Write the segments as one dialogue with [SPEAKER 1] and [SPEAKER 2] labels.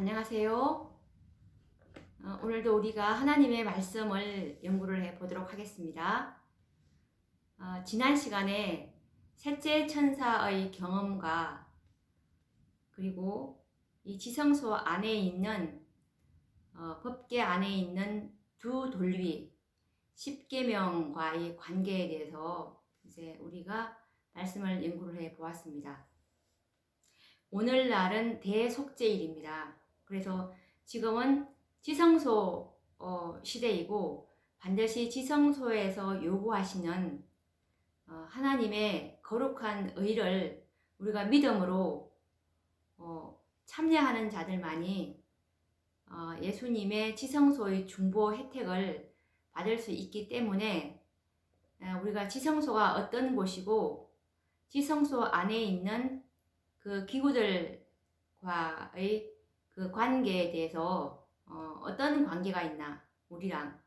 [SPEAKER 1] 안녕하세요. 오늘도 우리가 하나님의 말씀을 연구를 해 보도록 하겠습니다. 지난 시간에 셋째 천사의 경험과 그리고 이 지성소 안에 있는 법궤 안에 있는 두 돌위 십계명과의 관계에 대해서 이제 우리가 말씀을 연구를 해 보았습니다. 오늘날은 대속죄일입니다. 그래서 지금은 지성소 시대이고 반드시 지성소에서 요구하시는 하나님의 거룩한 의를 우리가 믿음으로 참여하는 자들만이 예수님의 지성소의 중보 혜택을 받을 수 있기 때문에 우리가 지성소가 어떤 곳이고 지성소 안에 있는 그 기구들과의 그 관계에 대해서 어떤 관계가 있나 우리랑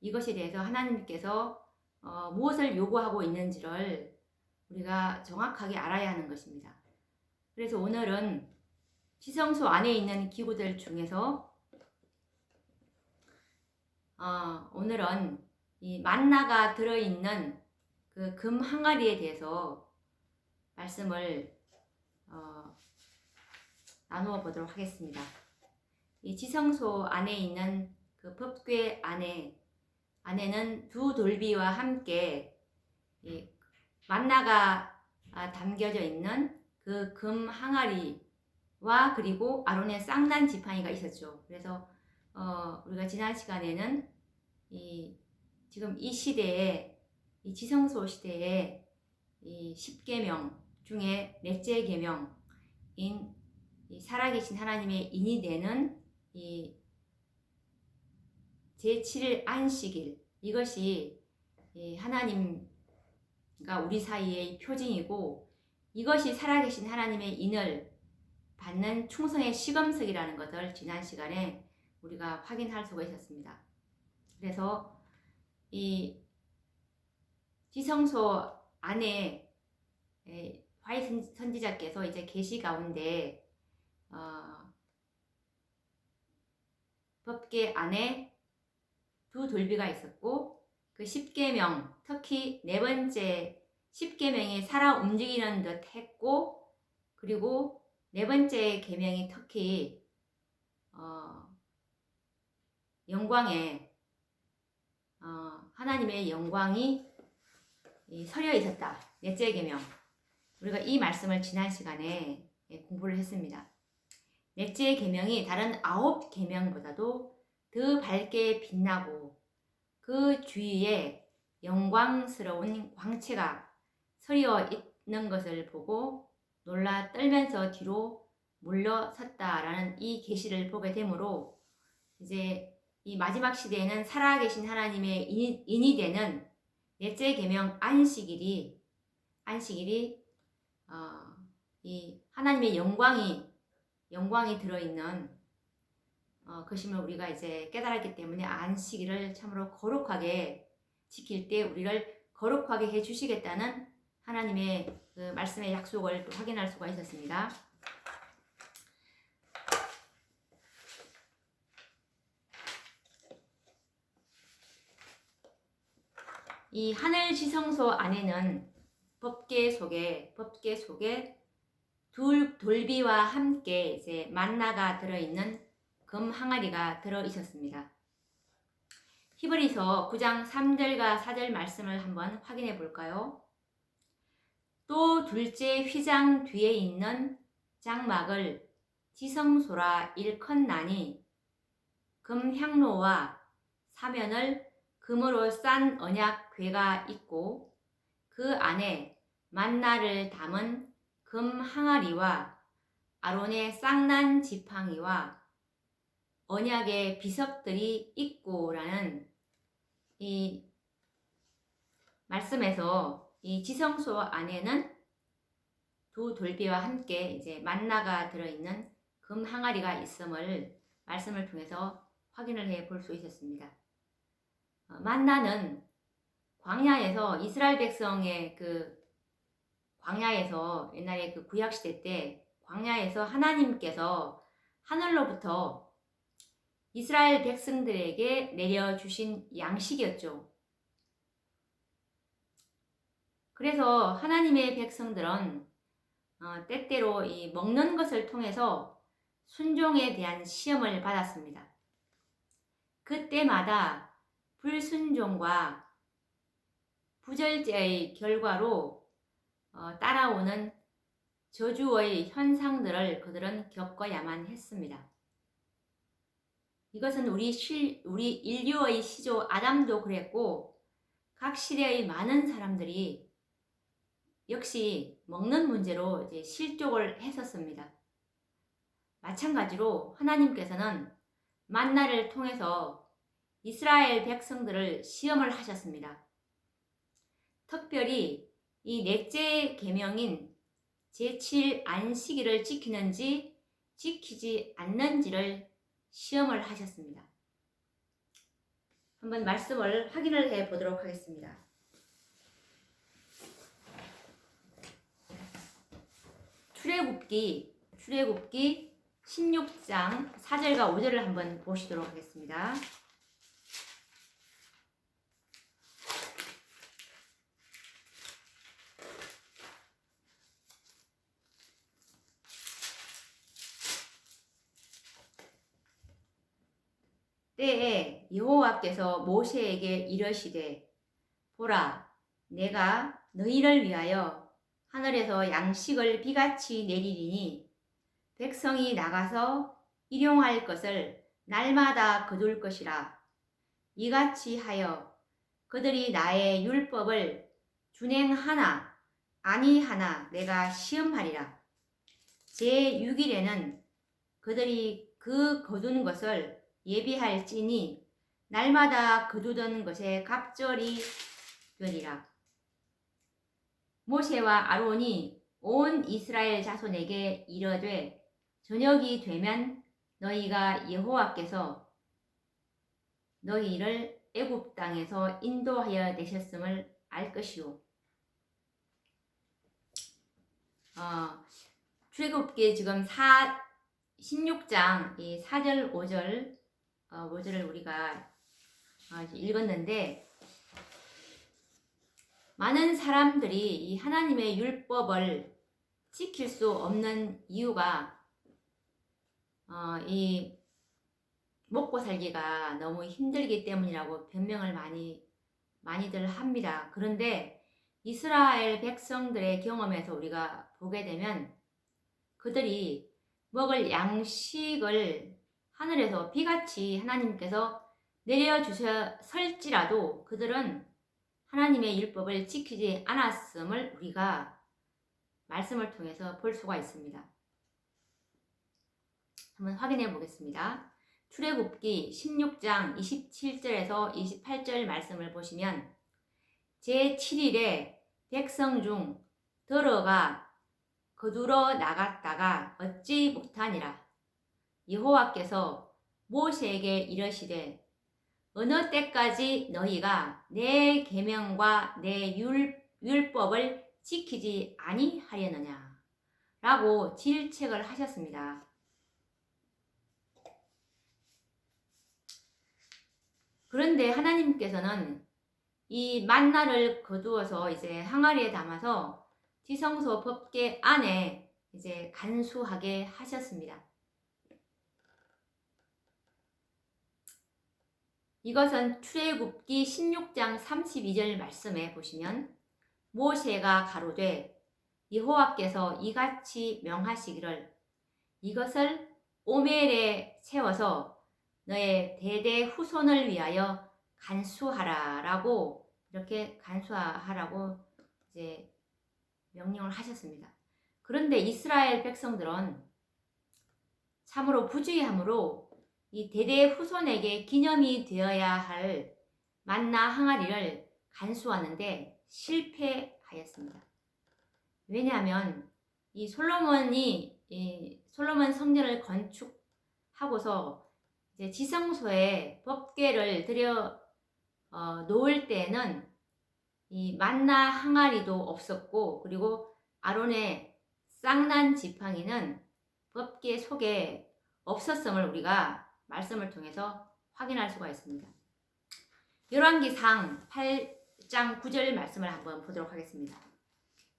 [SPEAKER 1] 이것에 대해서 하나님께서 무엇을 요구하고 있는지를 우리가 정확하게 알아야 하는 것입니다. 그래서 오늘은 지성소 안에 있는 기구들 중에서 오늘은 이 만나가 들어있는 그 금 항아리에 대해서 말씀을 나누어 보도록 하겠습니다. 이 지성소 안에 있는 그 법궤 안에는 두 돌비와 함께 이 만나가 담겨져 있는 그 금 항아리와 그리고 아론의 쌍난 지팡이가 있었죠. 그래서 우리가 지난 시간에는 지금 이 시대에 이 지성소 시대에 이 10계명 중에 넷째 계명인 이 살아계신 하나님의 인이 되는 이 제7일 안식일, 이것이 하나님과 우리 사이의 표징이고 이것이 살아계신 하나님의 인을 받는 충성의 시금석이라는 것을 지난 시간에 우리가 확인할 수가 있었습니다. 그래서 이 지성소 안에 화이 선지자께서 이제 계시 가운데 법궤 안에 두 돌비가 있었고 그 10계명 특히 네 번째 10계명이 살아 움직이는 듯 했고 그리고 네 번째 계명이 특히 영광에 하나님의 영광이 서려 있었다. 넷째 계명. 우리가 이 말씀을 지난 시간에 공부를 했습니다. 넷째 계명이 다른 9계명보다도 더 밝게 빛나고 그 주위에 영광스러운 광채가 서려 있는 것을 보고 놀라 떨면서 뒤로 물러섰다라는 이 계시를 보게 되므로 이제 이 마지막 시대에는 살아계신 하나님의 인이 되는 넷째 계명 안식일이 이 하나님의 영광이 들어있는 것임을 우리가 이제 깨달았기 때문에 안식일을 참으로 거룩하게 지킬 때 우리를 거룩하게 해 주시겠다는 하나님의 그 말씀의 약속을 또 확인할 수가 있었습니다. 이 하늘 지성소 안에는 법궤 속에 돌비와 함께 이제 만나가 들어있는 금 항아리가 들어 있었습니다. 히브리서 9장 3절과 4절 말씀을 한번 확인해 볼까요? 또 둘째 휘장 뒤에 있는 장막을 지성소라 일컫나니 금 향로와 사면을 금으로 싼 언약궤가 있고 그 안에 만나를 담은 금 항아리와 아론의 쌍난 지팡이와 언약의 비석들이 있고라는 이 말씀에서 이 지성소 안에는 두 돌비와 함께 이제 만나가 들어있는 금 항아리가 있음을 말씀을 통해서 확인을 해 볼 수 있었습니다. 만나는 광야에서 이스라엘 백성의 그 광야에서 옛날에 그 구약 시대 때 광야에서 하나님께서 하늘로부터 이스라엘 백성들에게 내려주신 양식이었죠. 그래서 하나님의 백성들은 때때로 이 먹는 것을 통해서 순종에 대한 시험을 받았습니다. 그때마다 불순종과 부절제의 결과로 따라오는 저주의 현상들을 그들은 겪어야만 했습니다. 이것은 우리 인류의 시조 아담도 그랬고 각 시대의 많은 사람들이 역시 먹는 문제로 이제 실족을 했었습니다. 마찬가지로 하나님께서는 만나를 통해서 이스라엘 백성들을 시험을 하셨습니다. 특별히 이 넷째 계명인 제7 안식일을 지키는지 지키지 않는지를 시험을 하셨습니다. 한번 말씀을 확인을 해 보도록 하겠습니다. 출애굽기 16장 4절과 5절을 한번 보시도록 하겠습니다. 때에 여호와께서 모세에게 이르시되 보라 내가 너희를 위하여 하늘에서 양식을 비같이 내리리니 백성이 나가서 일용할 것을 날마다 거둘 것이라. 이같이 하여 그들이 나의 율법을 준행하나 아니하나 내가 시험하리라. 제6일에는 그들이 그 거둔 것을 예비할지니 날마다 거두던 것에 갑절이 되리라. 모세와 아론이 온 이스라엘 자손에게 이르되 저녁이 되면 너희가 여호와께서 너희를 애굽 땅에서 인도하여 내셨음을 알 것이요. 출애굽기 지금 16장 이 4절 5절을 우리가 읽었는데 많은 사람들이 이 하나님의 율법을 지킬 수 없는 이유가 이 먹고 살기가 너무 힘들기 때문이라고 변명을 많이들 합니다. 그런데 이스라엘 백성들의 경험에서 우리가 보게 되면 그들이 먹을 양식을 하늘에서 비같이 하나님께서 내려주셨을지라도 그들은 하나님의 율법을 지키지 않았음을 우리가 말씀을 통해서 볼 수가 있습니다. 한번 확인해 보겠습니다. 출애굽기 16장 27절에서 28절 말씀을 보시면 제7일에 백성 중 더러가 거두러 나갔다가 얻지 못하니라. 여호와께서 모세에게 이르시되 어느 때까지 너희가 내 계명과 내 율법을 지키지 아니하려느냐 라고 질책을 하셨습니다. 그런데 하나님께서는 이 만나를 거두어서 이제 항아리에 담아서 지성소 법궤 안에 이제 간수하게 하셨습니다. 이것은 출애굽기 16장 32절 말씀에 보시면 모세가 가로되 여호와께서 이같이 명하시기를 이것을 오멜에 세워서 너의 대대 후손을 위하여 간수하라 라고 이렇게 간수하라고 이제 명령을 하셨습니다. 그런데 이스라엘 백성들은 참으로 부주의함으로 이 대대 후손에게 기념이 되어야 할 만나 항아리를 간수하는데 실패하였습니다. 왜냐하면 이 솔로몬 성전을 건축하고서 이제 지성소에 법궤를 들여 놓을 때에는 이 만나 항아리도 없었고 그리고 아론의 쌍난 지팡이는 법궤 속에 없었음을 우리가 말씀을 통해서 확인할 수가 있습니다. 열왕기상 8장 9절 말씀을 한번 보도록 하겠습니다.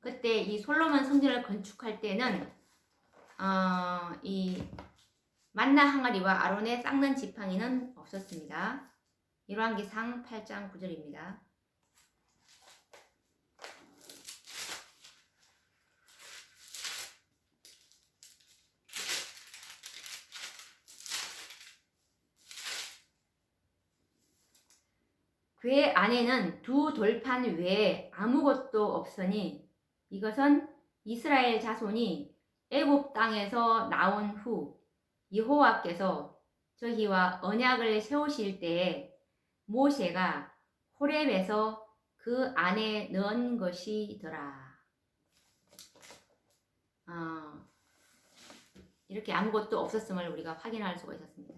[SPEAKER 1] 그때 이 솔로몬 성전을 건축할 때는 이 만나 항아리와 아론의 쌍난 지팡이는 없었습니다. 열왕기상 8장 9절입니다. 궤 안에는 두 돌판 외에 아무것도 없으니 이것은 이스라엘 자손이 애굽 땅에서 나온 후 여호와께서 저희와 언약을 세우실 때에 모세가 호렙에서 그 안에 넣은 것이더라. 이렇게 아무것도 없었음을 우리가 확인할 수가 있었습니다.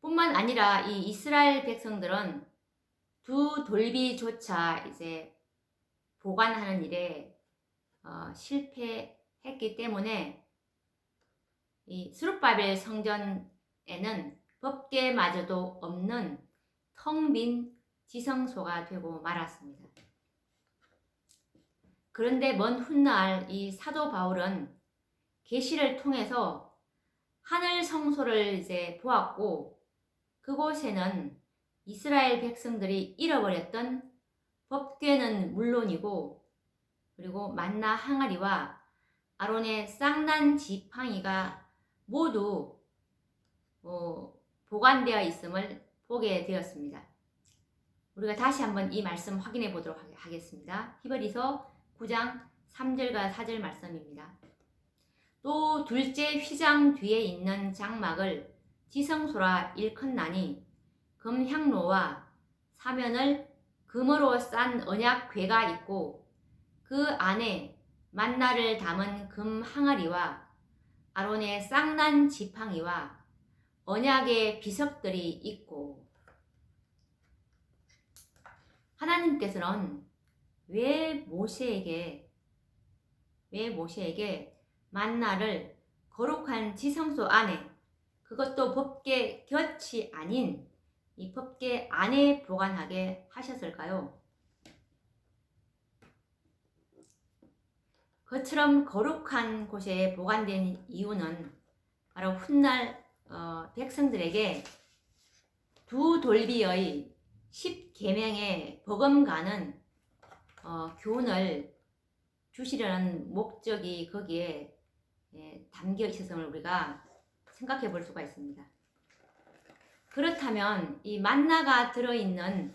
[SPEAKER 1] 뿐만 아니라 이 이스라엘 백성들은 두 돌비조차 이제 보관하는 일에 실패했기 때문에 이 스룹바벨 성전에는 법궤마저도 없는 텅 빈 지성소가 되고 말았습니다. 그런데 먼 훗날 이 사도 바울은 계시를 통해서 하늘 성소를 이제 보았고 그곳에는 이스라엘 백성들이 잃어버렸던 법궤는 물론이고 그리고 만나 항아리와 아론의 쌍난 지팡이가 모두 보관되어 있음을 보게 되었습니다. 우리가 다시 한번 이 말씀 확인해 보도록 하겠습니다. 히브리서 9장 3절과 4절 말씀입니다. 또 둘째 휘장 뒤에 있는 장막을 지성소라 일컫나니 금향로와 사면을 금으로 싼 언약궤가 있고 그 안에 만나를 담은 금 항아리와 아론의 쌍난 지팡이와 언약의 비석들이 있고 하나님께서는 왜 모세에게 만나를 거룩한 지성소 안에 그것도 법궤 곁이 아닌 이 법궤 안에 보관하게 하셨을까요? 그처럼 거룩한 곳에 보관된 이유는 바로 훗날 백성들에게 두 돌비의 10계명에 버금가는 교훈을 주시려는 목적이 거기에 담겨 있었음을 우리가 생각해 볼 수가 있습니다. 그렇다면 이 만나가 들어있는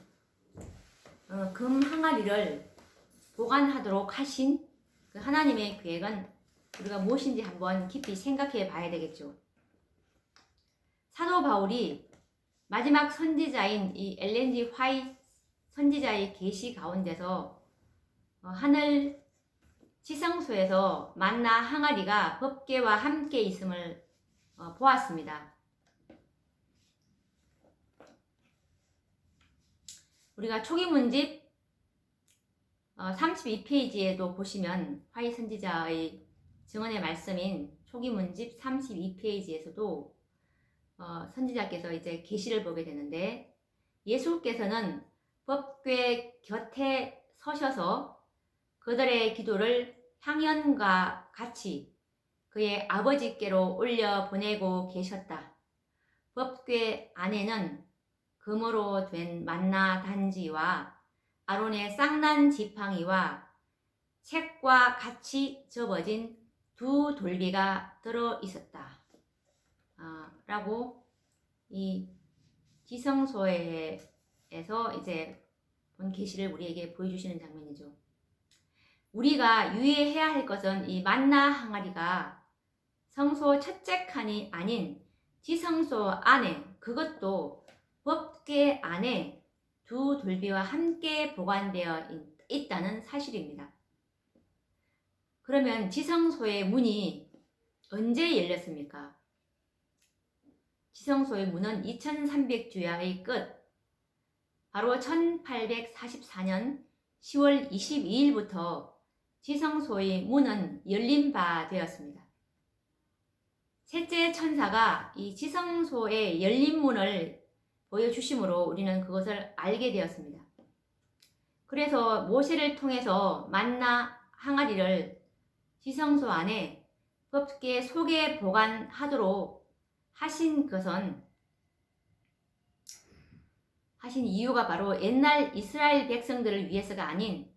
[SPEAKER 1] 금 항아리를 보관하도록 하신 그 하나님의 계획은 우리가 무엇인지 한번 깊이 생각해 봐야 되겠죠. 사도 바울이 마지막 선지자인 이 엘렌 G 화이트 선지자의 계시 가운데서 하늘 지성소에서 만나 항아리가 법궤와 함께 있음을 보았습니다. 우리가 초기 문집 32페이지에도 보시면 화이 선지자의 증언의 말씀인 초기 문집 32페이지에서도 선지자께서 이제 계시를 보게 되는데 예수께서는 법궤 곁에 서셔서 그들의 기도를 향연과 같이 그의 아버지께로 올려 보내고 계셨다. 법궤 안에는 금으로 된 만나 단지와 아론의 쌍난 지팡이와 책과 같이 접어진 두 돌비가 들어 있었다. 라고 이 지성소에서 이제 본 계시를 우리에게 보여주시는 장면이죠. 우리가 유의해야 할 것은 이 만나 항아리가 성소 첫째 칸이 아닌 지성소 안에 그것도 법궤 안에 두 돌비와 함께 보관되어 있다는 사실입니다. 그러면 지성소의 문이 언제 열렸습니까? 지성소의 문은 2300주야의 끝, 바로 1844년 10월 22일부터 지성소의 문은 열린 바 되었습니다. 셋째 천사가 이 지성소의 열린 문을 보여주심으로 우리는 그것을 알게 되었습니다. 그래서 모세를 통해서 만나 항아리를 지성소 안에 법궤 속에 보관하도록 하신 이유가 바로 옛날 이스라엘 백성들을 위해서가 아닌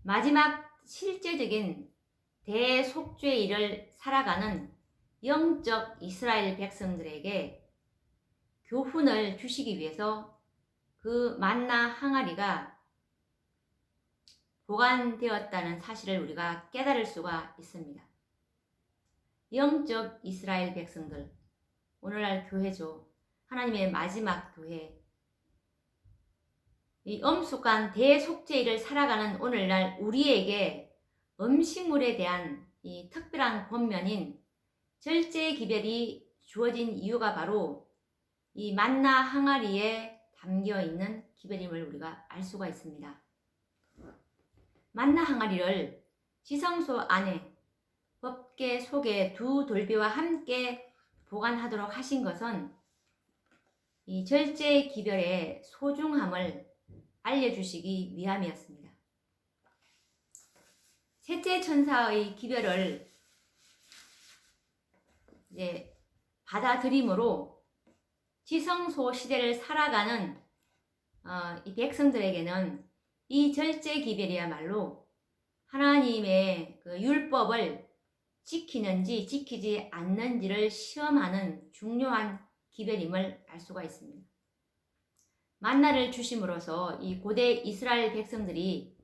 [SPEAKER 1] 마지막 실제적인 대속죄일을 살아가는 영적 이스라엘 백성들에게 교훈을 주시기 위해서 그 만나 항아리가 보관되었다는 사실을 우리가 깨달을 수가 있습니다. 영적 이스라엘 백성들, 오늘날 교회죠. 하나님의 마지막 교회. 이 엄숙한 대속죄일을 살아가는 오늘날 우리에게 음식물에 대한 이 특별한 권면인 절제 기별이 주어진 이유가 바로 이 만나 항아리에 담겨 있는 기별임을 우리가 알 수가 있습니다. 만나 항아리를 지성소 안에 법궤 속에 두 돌비와 함께 보관하도록 하신 것은 이 절제 기별의 소중함을 알려주시기 위함이었습니다. 셋째 천사의 기별을 이제 받아들임으로 지성소 시대를 살아가는 이 백성들에게는 이 절제 기별이야말로 하나님의 그 율법을 지키는지 지키지 않는지를 시험하는 중요한 기별임을 알 수가 있습니다. 만나를 주심으로써 이 고대 이스라엘 백성들이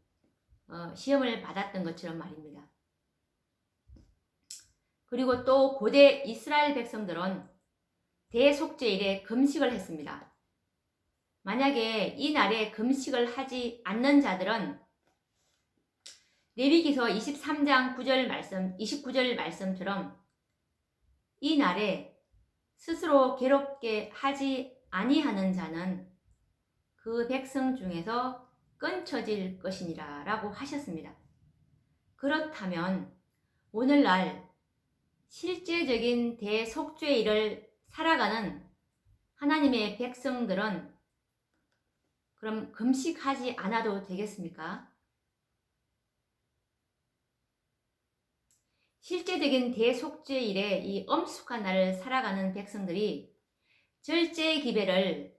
[SPEAKER 1] 시험을 받았던 것처럼 말입니다. 그리고 또 고대 이스라엘 백성들은 대속죄일에 금식을 했습니다. 만약에 이 날에 금식을 하지 않는 자들은 레위기서 23장 9절 말씀, 29절 말씀처럼 이 날에 스스로 괴롭게 하지 아니하는 자는 그 백성 중에서 끊쳐질 것이니라 라고 하셨습니다. 그렇다면 오늘날 실제적인 대속죄일을 살아가는 하나님의 백성들은 그럼 금식하지 않아도 되겠습니까? 실제적인 대속죄일에 이 엄숙한 날을 살아가는 백성들이 절제 기별을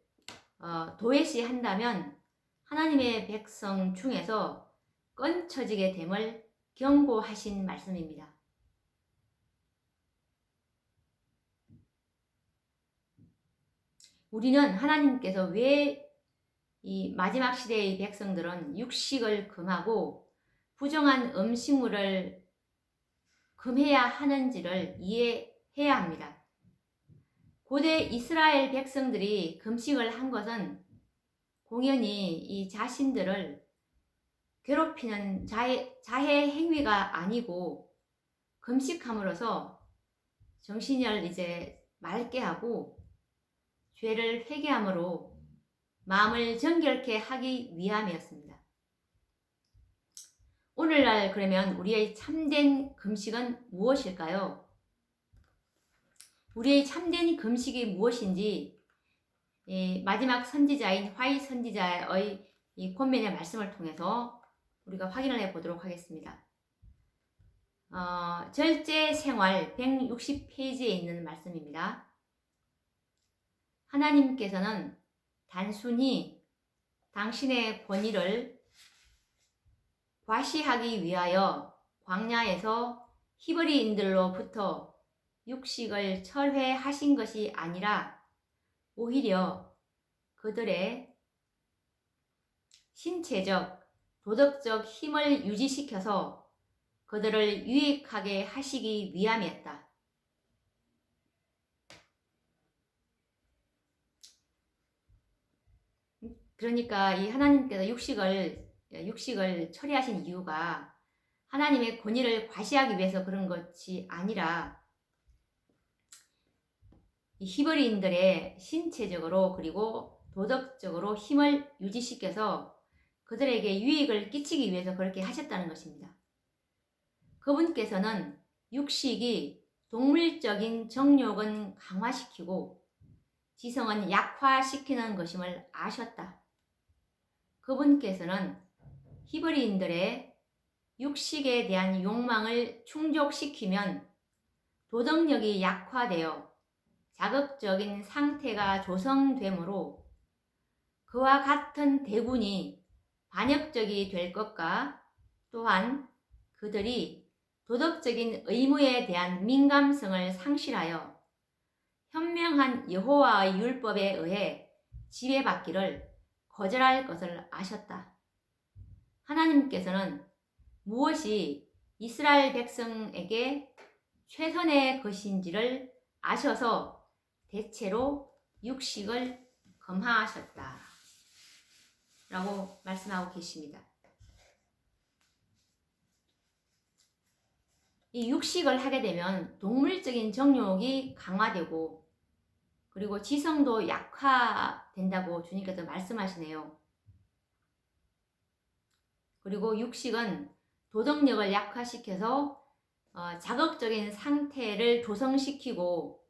[SPEAKER 1] 도외시한다면 하나님의 백성 중에서 끊쳐지게 됨을 경고하신 말씀입니다. 우리는 하나님께서 왜 이 마지막 시대의 백성들은 육식을 금하고 부정한 음식물을 금해야 하는지를 이해해야 합니다. 고대 이스라엘 백성들이 금식을 한 것은 공연히 이 자신들을 괴롭히는 자해 행위가 아니고 금식함으로써 정신을 이제 맑게 하고 죄를 회개함으로 마음을 정결케 하기 위함이었습니다. 오늘날 그러면 우리의 참된 금식은 무엇일까요? 우리의 참된 금식이 무엇인지 마지막 선지자인 화이 선지자의 이 권면의 말씀을 통해서 우리가 확인을 해보도록 하겠습니다. 절제 생활 160페이지에 있는 말씀입니다. 하나님께서는 단순히 당신의 권위를 과시하기 위하여 광야에서 히브리인들로부터 육식을 철회하신 것이 아니라 오히려 그들의 신체적, 도덕적 힘을 유지시켜서 그들을 유익하게 하시기 위함이었다. 그러니까 이 하나님께서 육식을 처리하신 이유가 하나님의 권위를 과시하기 위해서 그런 것이 아니라 이 히브리인들의 신체적으로 그리고 도덕적으로 힘을 유지시켜서 그들에게 유익을 끼치기 위해서 그렇게 하셨다는 것입니다. 그분께서는 육식이 동물적인 정욕은 강화시키고 지성은 약화시키는 것임을 아셨다. 그분께서는 히브리인들의 육식에 대한 욕망을 충족시키면 도덕력이 약화되어 자극적인 상태가 조성되므로 그와 같은 대군이 반역적이 될 것과 또한 그들이 도덕적인 의무에 대한 민감성을 상실하여 현명한 여호와의 율법에 의해 지배받기를 거절할 것을 아셨다. 하나님께서는 무엇이 이스라엘 백성에게 최선의 것인지를 아셔서 대체로 육식을 금하셨다. 라고 말씀하고 계십니다. 이 육식을 하게 되면 동물적인 정욕이 강화되고 그리고 지성도 약화된다고 주님께서 말씀하시네요. 그리고 육식은 도덕력을 약화시켜서 자극적인 상태를 조성시키고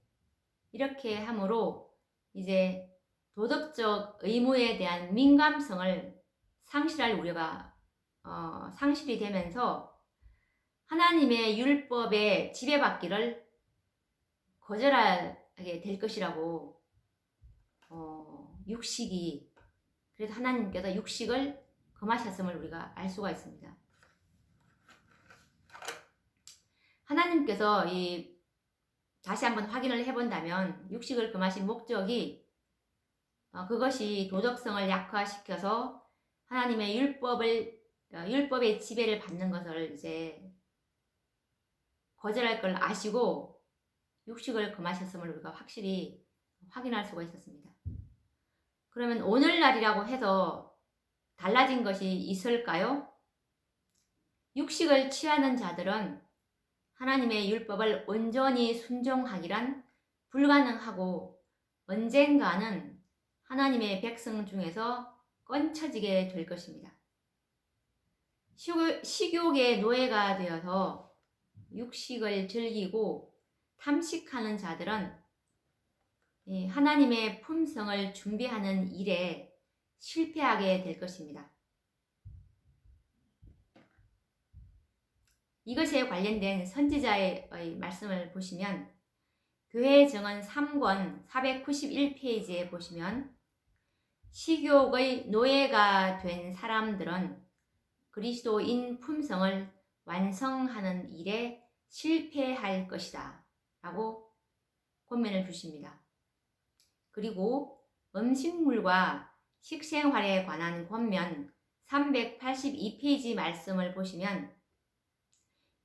[SPEAKER 1] 이렇게 함으로 이제 도덕적 의무에 대한 민감성을 상실할 우려가 상실이 되면서 하나님의 율법에 지배받기를 거절하게 될 것이라고 육식이 그래서 하나님께서 육식을 금하셨음을 우리가 알 수가 있습니다. 하나님께서 다시 한번 확인을 해본다면 육식을 금하신 목적이 그것이 도덕성을 약화시켜서 하나님의 율법의 지배를 받는 것을 이제 거절할 걸 아시고 육식을 금하셨음을 우리가 확실히 확인할 수가 있었습니다. 그러면 오늘날이라고 해서 달라진 것이 있을까요? 육식을 취하는 자들은 하나님의 율법을 온전히 순종하기란 불가능하고 언젠가는 하나님의 백성 중에서 끊쳐지게 될 것입니다. 식욕의 노예가 되어서 육식을 즐기고 탐식하는 자들은 하나님의 품성을 준비하는 일에 실패하게 될 것입니다. 이것에 관련된 선지자의 말씀을 보시면 교회 정언 3권 491페이지에 보시면 식욕의 노예가 된 사람들은 그리스도인 품성을 완성하는 일에 실패할 것이다 라고 권면을 주십니다. 그리고 음식물과 식생활에 관한 권면 382페이지 말씀을 보시면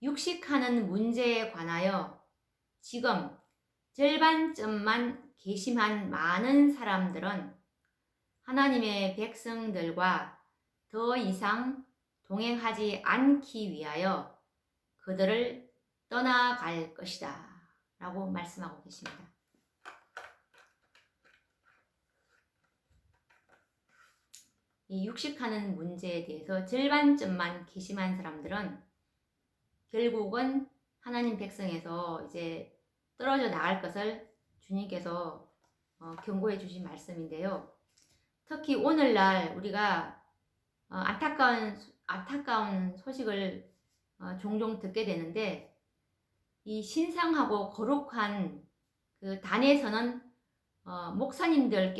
[SPEAKER 1] 육식하는 문제에 관하여 지금 절반쯤만 개심한 많은 사람들은 하나님의 백성들과 더 이상 동행하지 않기 위하여 그들을 떠나갈 것이다 라고 말씀하고 계십니다. 이 육식하는 문제에 대해서 절반쯤만 개심한 사람들은 결국은 하나님 백성에서 이제 떨어져 나갈 것을 주님께서 경고해 주신 말씀인데요. 특히 오늘날 우리가 안타까운 소식을 종종 듣게 되는데 이 신성하고 거룩한 그 단에서는 목사님들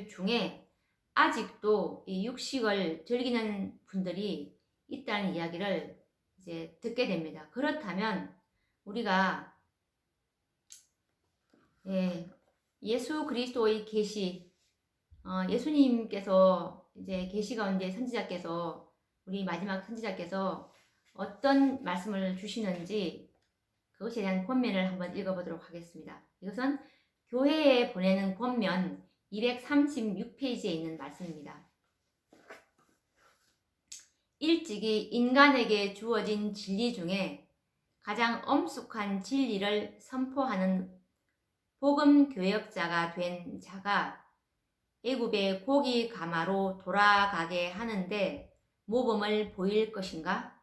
[SPEAKER 1] 중에 아직도 이 육식을 즐기는 분들이 있다는 이야기를 이제 듣게 됩니다. 그렇다면 우리가 예수 그리스도의 계시, 예수님께서 이제 계시 가운데 선지자께서 우리 마지막 선지자께서 어떤 말씀을 주시는지 그것에 대한 권면을 한번 읽어보도록 하겠습니다. 이것은 교회에 보내는 권면 236페이지에 있는 말씀입니다. 일찍이 인간에게 주어진 진리 중에 가장 엄숙한 진리를 선포하는 복음 교역자가 된 자가 애굽의 고기 가마로 돌아가게 하는데 모범을 보일 것인가?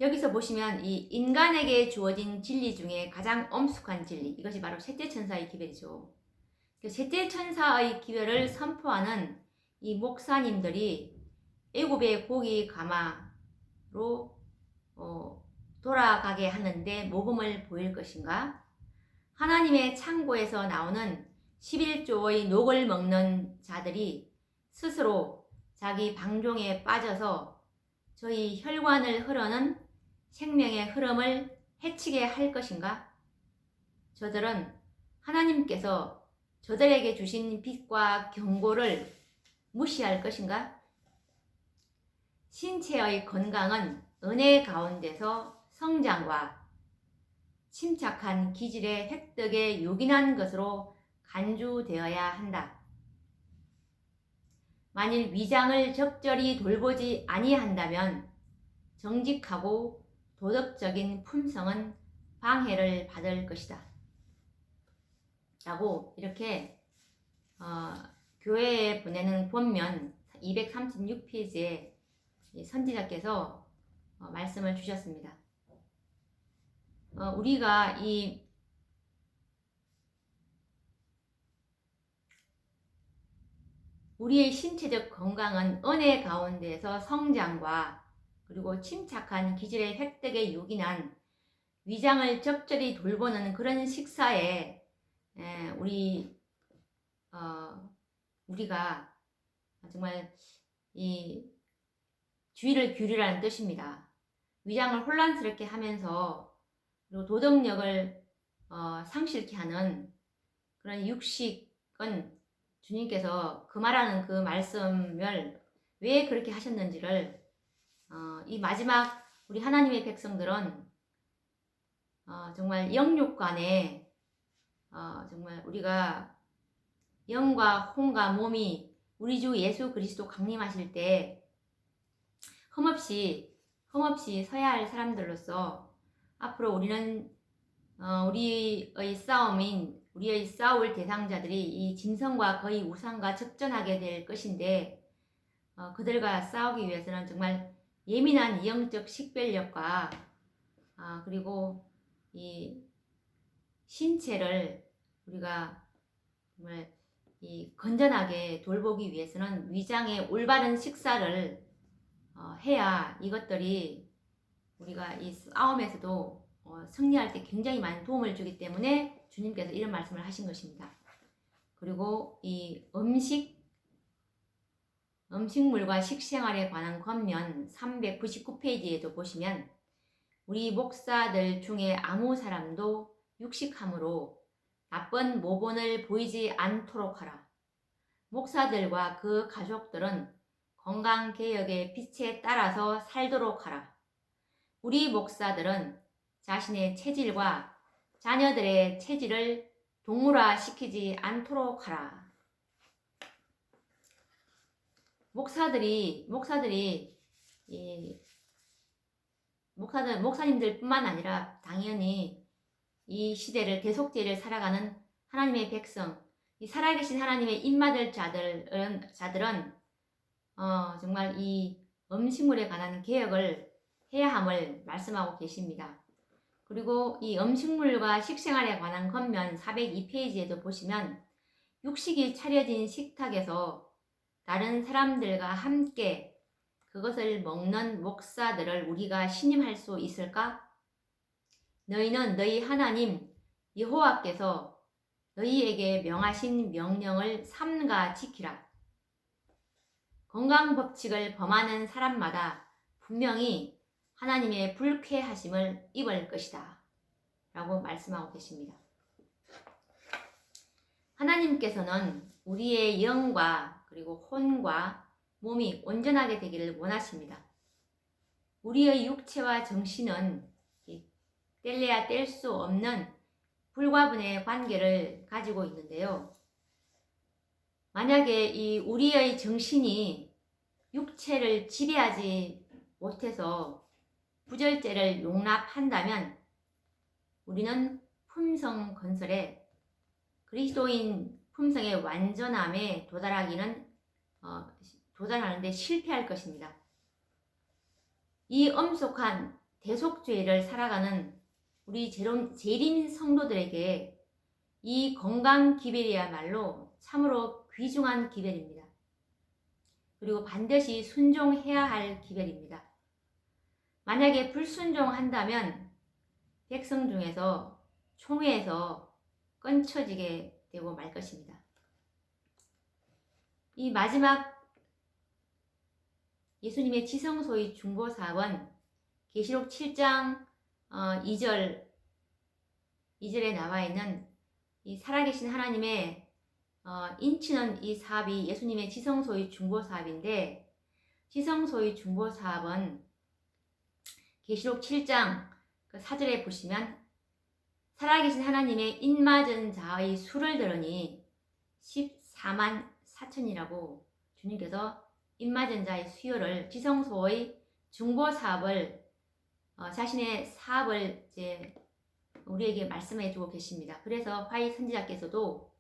[SPEAKER 1] 여기서 보시면 이 인간에게 주어진 진리 중에 가장 엄숙한 진리, 이것이 바로 셋째 천사의 기별이죠. 셋째 천사의 기별을 선포하는 이 목사님들이 애굽의 고기 가마로 돌아가게 하는데 모범을 보일 것인가? 하나님의 창고에서 나오는 11조의 녹을 먹는 자들이 스스로 자기 방종에 빠져서 저희 혈관을 흐르는 생명의 흐름을 해치게 할 것인가? 저들은 하나님께서 저들에게 주신 빛과 경고를 무시할 것인가? 신체의 건강은 은혜 가운데서 성장과 침착한 기질의 획득에 요긴한 것으로 간주되어야 한다. 만일 위장을 적절히 돌보지 아니한다면 정직하고 도덕적인 품성은 방해를 받을 것이다. 라고 이렇게 교회에 보내는 본면 236페이지에 선지자께서 말씀을 주셨습니다. 우리가 우리의 신체적 건강은 은혜 가운데서 성장과 그리고 침착한 기질의 획득에 요긴한 위장을 적절히 돌보는 그런 식사에 우리가 정말 이 주의를 기울이라는 뜻입니다. 위장을 혼란스럽게 하면서 그리고 도덕력을 상실케 하는 그런 육식은 주님께서 그 말하는 그 말씀을 왜 그렇게 하셨는지를 이 마지막 우리 하나님의 백성들은 정말 영육간에 정말 우리가 영과 혼과 몸이 우리 주 예수 그리스도 강림하실 때 흠없이 서야 할 사람들로서 앞으로 우리는 우리의 싸울 대상자들이 이 짐승과 거의 우상과 접전하게 될 것인데 그들과 싸우기 위해서는 정말 예민한 영적 식별력과 그리고 이 신체를 우리가 정말 이 건전하게 돌보기 위해서는 위장의 올바른 식사를 해야 이것들이 우리가 이 싸움에서도 승리할 때 굉장히 많은 도움을 주기 때문에 주님께서 이런 말씀을 하신 것입니다. 그리고 이 음식물과 식생활에 관한 권면 399페이지에도 보시면 우리 목사들 중에 아무 사람도 육식함으로 나쁜 모본을 보이지 않도록 하라. 목사들과 그 가족들은 건강개혁의 빛에 따라서 살도록 하라. 우리 목사들은 자신의 체질과 자녀들의 체질을 동물화시키지 않도록 하라. 목사님들뿐만 아니라 당연히 이 시대를 대속죄를 살아가는 하나님의 백성, 이 살아계신 하나님의 입맞을 자들은 정말 이 음식물에 관한 개혁을 해야 함을 말씀하고 계십니다. 그리고 이 음식물과 식생활에 관한 권면 402페이지에도 보시면 육식이 차려진 식탁에서 다른 사람들과 함께 그것을 먹는 목사들을 우리가 신임할 수 있을까? 너희는 너희 하나님 여호와께서 너희에게 명하신 명령을 삼가 지키라. 건강법칙을 범하는 사람마다 분명히 하나님의 불쾌하심을 입을 것이다. 라고 말씀하고 계십니다. 하나님께서는 우리의 영과 그리고 혼과 몸이 온전하게 되기를 원하십니다. 우리의 육체와 정신은 뗄래야 뗄 수 없는 불과분의 관계를 가지고 있는데요. 만약에 이 우리의 정신이 육체를 지배하지 못해서 부절제를 용납한다면 우리는 품성 건설에 그리스도인 품성의 완전함에 도달하는데 실패할 것입니다. 이 엄숙한 대속죄를 살아가는 우리 재림 성도들에게 이 건강 기별이야말로 참으로 귀중한 기별입니다. 그리고 반드시 순종해야 할 기별입니다. 만약에 불순종한다면 백성 중에서 총회에서 끊쳐지게 되고 말 것입니다. 이 마지막 예수님의 지성소의 중보사업은 계시록 7장 2절에 나와 있는 이 살아계신 하나님의 인치는 이 사업이 예수님의 지성소의 중보사업인데, 지성소의 중보사업은 계시록 7장 4절에 보시면 살아계신 하나님의 인맞은 자의 수를 들으니 14만 4천이라고 주님께서 인맞은 자의 수요를 지성소의 중보사업을 자신의 사업을 이제 우리에게 말씀해 주고 계십니다. 그래서 화이 선지자께서도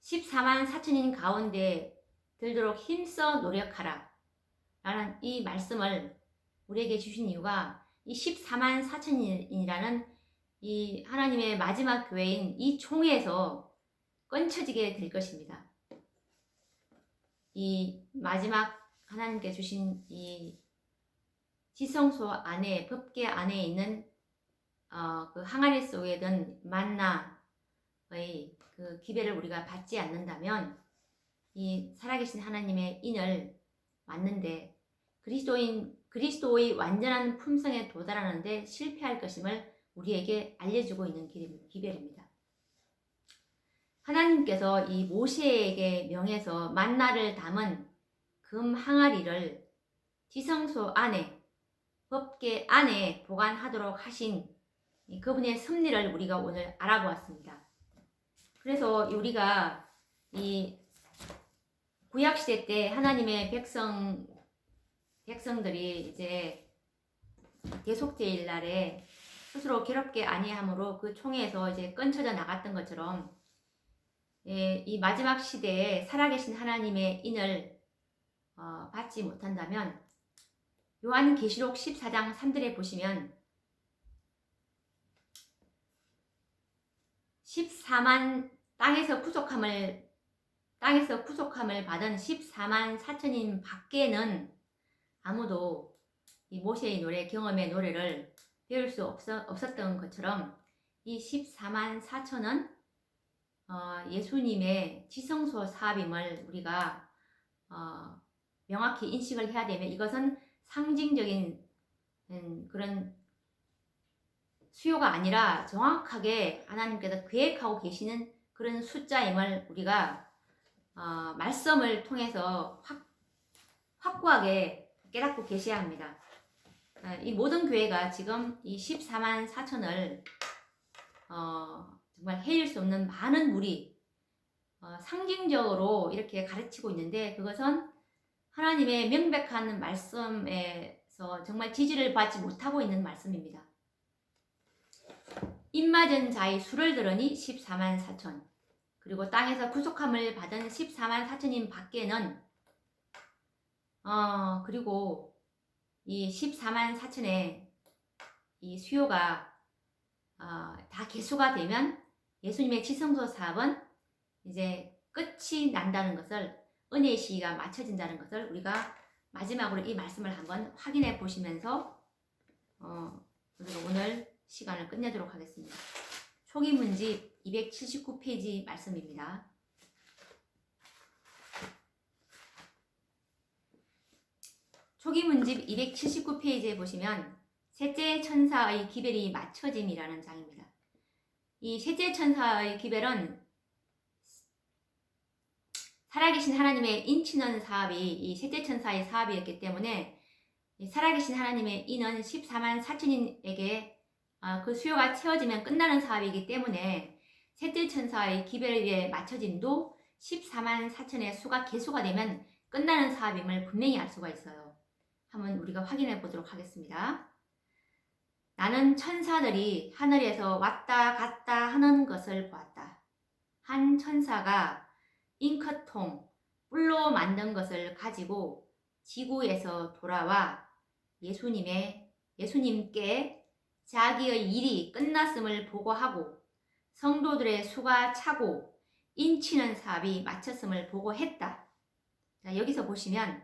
[SPEAKER 1] 14만 4천인 가운데 들도록 힘써 노력하라 라는 이 말씀을 우리에게 주신 이유가 이 14만 4천인이라는 이 하나님의 마지막 교회인 이 총회에서 끊쳐지게 될 것입니다. 이 마지막 하나님께 주신 이 지성소 안에, 법궤 안에 있는 그 항아리 속에 든 만나의 그 기별을 우리가 받지 않는다면 이 살아계신 하나님의 인을 맞는데 그리스도의 완전한 품성에 도달하는데 실패할 것임을 우리에게 알려주고 있는 기별입니다. 하나님께서 이 모세에게 명해서 만나를 담은 금 항아리를 지성소 안에, 법궤 안에 보관하도록 하신 그분의 섭리를 우리가 오늘 알아보았습니다. 그래서 우리가 이 구약시대 때 하나님의 백성들이 이제 대속죄일 날에 스스로 괴롭게 아니함으로 그 총회에서 이제 끊쳐져 나갔던 것처럼 이 마지막 시대에 살아계신 하나님의 인을 받지 못한다면 요한계시록 14장 3절에 보시면 14만 땅에서 구속함을 받은 14만 4천인 밖에는 아무도 이 모세의 노래, 경험의 노래를 배울 수 없었던 것처럼 이 14만 4천은 예수님의 지성소 사업임을 우리가 명확히 인식을 해야 되면 이것은 상징적인 그런 수요가 아니라 정확하게 하나님께서 계획하고 계시는 그런 숫자임을 우리가 말씀을 통해서 확고하게 깨닫고 계셔야 합니다. 이 모든 교회가 지금 이 14만 4천을 정말 헤일 수 없는 많은 무리 상징적으로 이렇게 가르치고 있는데 그것은 하나님의 명백한 말씀에서 정말 지지를 받지 못하고 있는 말씀입니다. 입맞은 자의 수를 들으니 14만 4천, 그리고 땅에서 구속함을 받은 14만 4천인 밖에는 그리고 이 14만 4천의 이 수요가 다 개수가 되면 예수님의 지성소 사업은 이제 끝이 난다는 것을, 은혜의 시기가 맞춰진다는 것을 우리가 마지막으로 이 말씀을 한번 확인해 보시면서 우리가 오늘 시간을 끝내도록 하겠습니다. 초기 문집 279페이지 말씀입니다. 초기 문집 279페이지에 보시면 셋째 천사의 기별이 맞춰짐이라는 장입니다. 이 셋째 천사의 기별은 살아계신 하나님의 인치는 사업이 이 셋째 천사의 사업이었기 때문에 살아계신 하나님의 인은 14만 4천인에게 그 수요가 채워지면 끝나는 사업이기 때문에 셋째 천사의 기별에 맞춰짐도 14만 4천의 수가 개수가 되면 끝나는 사업임을 분명히 알 수가 있어요. 한번 우리가 확인해 보도록 하겠습니다. 나는 천사들이 하늘에서 왔다 갔다 하는 것을 보았다. 한 천사가 잉크통, 뿔로 만든 것을 가지고 지구에서 돌아와 예수님의 예수님께 자기의 일이 끝났음을 보고하고 성도들의 수가 차고 인치는 사업이 마쳤음을 보고했다. 자, 여기서 보시면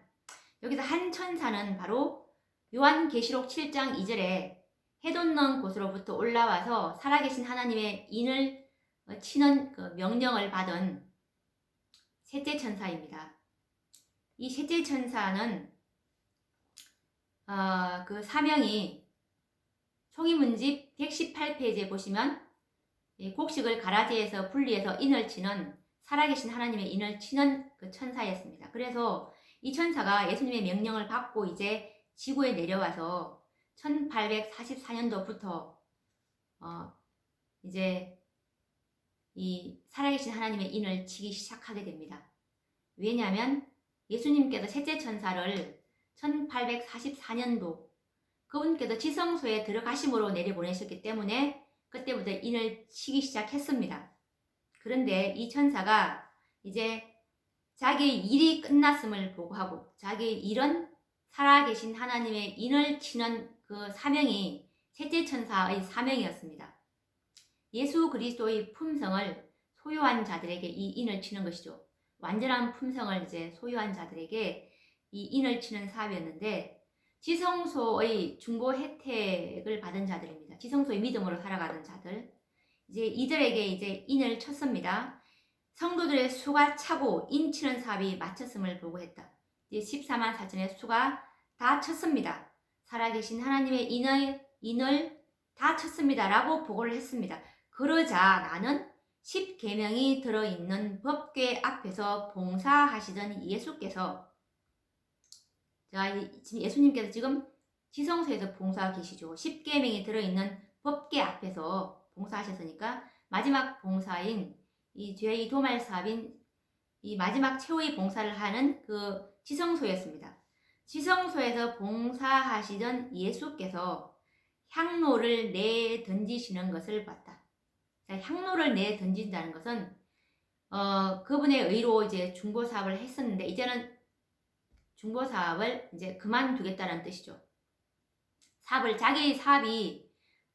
[SPEAKER 1] 여기서 한 천사는 바로 요한계시록 7장 2절에 해 돋는 곳으로부터 올라와서 살아계신 하나님의 인을 치는 그 명령을 받은 셋째 천사입니다. 이 셋째 천사는 그 사명이 총이문집 118페이지에 보시면 곡식을 가라지에서 분리해서 인을 치는 살아계신 하나님의 인을 치는 그 천사였습니다. 그래서 이 천사가 예수님의 명령을 받고 이제 지구에 내려와서 1844년도부터 이제 이 살아계신 하나님의 인을 치기 시작하게 됩니다. 왜냐하면 예수님께서 셋째 천사를 1844년도 그분께서 지성소에 들어가심으로 내려보내셨기 때문에 그때부터 인을 치기 시작했습니다. 그런데 이 천사가 이제 자기의 일이 끝났음을 보고하고 자기의 일은 살아계신 하나님의 인을 치는 그 사명이 셋째 천사의 사명이었습니다. 예수 그리스도의 품성을 소유한 자들에게 이 인을 치는 것이죠. 완전한 품성을 이제 소유한 자들에게 이 인을 치는 사업이었는데 지성소의 중보 혜택을 받은 자들입니다. 지성소의 믿음으로 살아가는 자들. 이제 이들에게 이제 인을 쳤습니다. 성도들의 수가 차고 인 치는 사업이 마쳤음을 보고했다. 이제 14만 4천의 수가 다 쳤습니다. 살아계신 하나님의 인을 다 쳤습니다. 라고 보고를 했습니다. 그러자 나는 10계명이 들어있는 법궤 앞에서 봉사하시던 예수께서 지금 예수님께서 지금 지성소에서 봉사하고 계시죠. 10계명이 들어있는 법궤 앞에서 봉사하셨으니까 마지막 봉사인 이 죄의 도말 사업인 이 마지막 최후의 봉사를 하는 그 지성소였습니다. 지성소에서 봉사하시던 예수께서 향로를 내 던지시는 것을 봤다. 자, 향로를 내 던진다는 것은 그분의 의로 이제 중보 사업을 했었는데 이제는 중보 사업을 이제 그만두겠다는 뜻이죠. 자기 사업이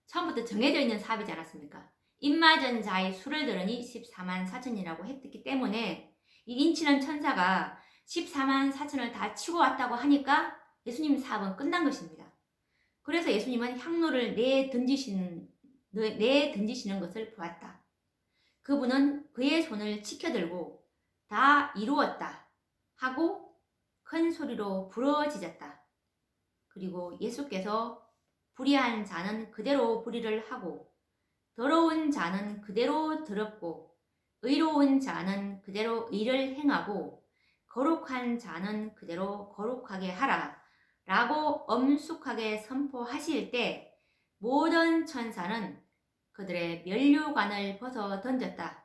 [SPEAKER 1] 처음부터 정해져 있는 사업이지 않았습니까? 입맞은 자의 수를 들으니 14만 4천이라고 했기 때문에 이 인치는 천사가 14만 4천을 다 치고 왔다고 하니까 예수님 사업은 끝난 것입니다. 그래서 예수님은 향로를 내 던지시는 것을 보았다. 그분은 그의 손을 치켜들고 다 이루었다 하고 큰 소리로 부르짖었다. 그리고 예수께서 불의한 자는 그대로 불의를 하고 더러운 자는 그대로 더럽고 의로운 자는 그대로 의를 행하고 거룩한 자는 그대로 거룩하게 하라 라고 엄숙하게 선포하실 때 모든 천사는 그들의 면류관을 벗어 던졌다.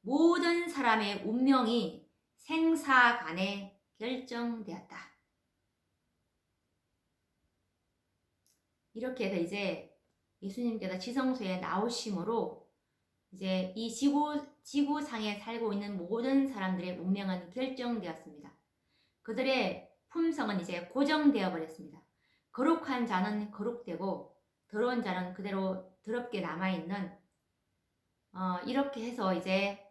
[SPEAKER 1] 모든 사람의 운명이 생사간에 결정되었다. 이렇게 해서 이제 예수님께서 지성소에 나오심으로 이제 이 지구상에 살고 있는 모든 사람들의 운명은 결정되었습니다. 그들의 품성은 이제 고정되어 버렸습니다. 거룩한 자는 거룩되고 더러운 자는 그대로 더럽게 남아있는 이렇게 해서 이제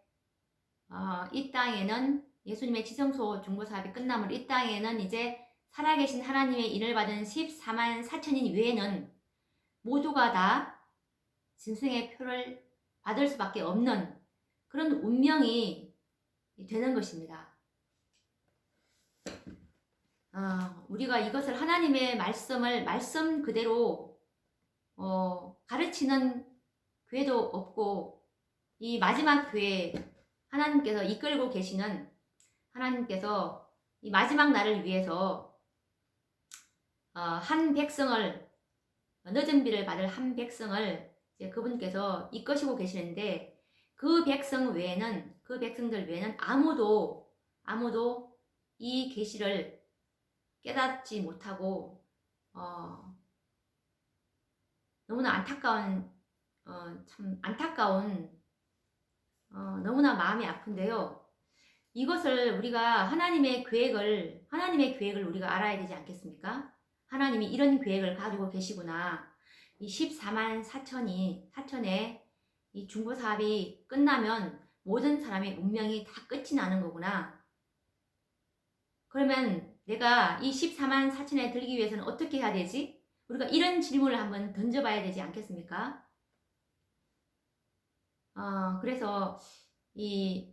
[SPEAKER 1] 이 땅에는 예수님의 지성소 중보 사업이 끝나면 이 땅에는 이제 살아계신 하나님의 인을 받은 14만 4천인 외에는 모두가 다 짐승의 표를 받을 수밖에 없는 그런 운명이 되는 것입니다. 우리가 이것을 하나님의 말씀 그대로 가르치는 교회도 없고 이 마지막 교회 하나님께서 이끌고 계시는 하나님께서 이 마지막 날을 위해서 한 백성을 늦은 비를 받을 한 백성을 이제 그분께서 이끄시고 계시는데 그 백성들 외에는 아무도 이 계시를 깨닫지 못하고 너무나 안타까운 너무나 마음이 아픈데요. 이것을 우리가 하나님의 계획을 우리가 알아야 되지 않겠습니까? 하나님이 이런 계획을 가지고 계시구나. 이 14만 4천에 이 중보 사업이 끝나면 모든 사람의 운명이 다 끝이 나는 거구나. 그러면 내가 이 14만 4천에 들기 위해서는 어떻게 해야 되지? 우리가 이런 질문을 한번 던져봐야 되지 않겠습니까? 그래서 이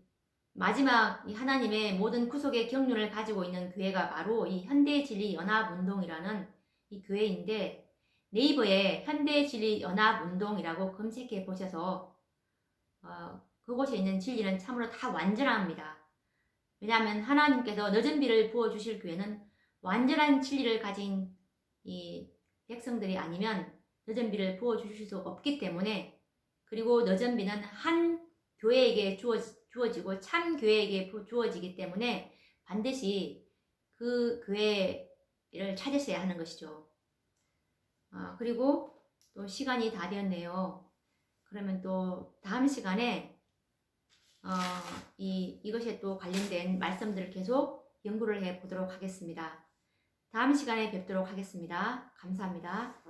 [SPEAKER 1] 마지막 이 하나님의 모든 구속의 경륜을 가지고 있는 교회가 바로 이 현대진리연합운동이라는 이 교회인데, 네이버에 현대진리연합운동이라고 검색해 보셔서 그곳에 있는 진리는 참으로 다 완전합니다. 왜냐하면 하나님께서 늦은 비를 부어주실 교회는 완전한 진리를 가진 이 백성들이 아니면 늦은 비를 부어주실 수 없기 때문에, 그리고 늦은 비는 한 교회에게 주어지고 참 교회에게 주어지기 때문에 반드시 그 교회를 찾으셔야 하는 것이죠. 그리고 또 시간이 다 되었네요. 그러면 또 다음 시간에 이것에 또 관련된 말씀들을 계속 연구를 해 보도록 하겠습니다. 다음 시간에 뵙도록 하겠습니다. 감사합니다.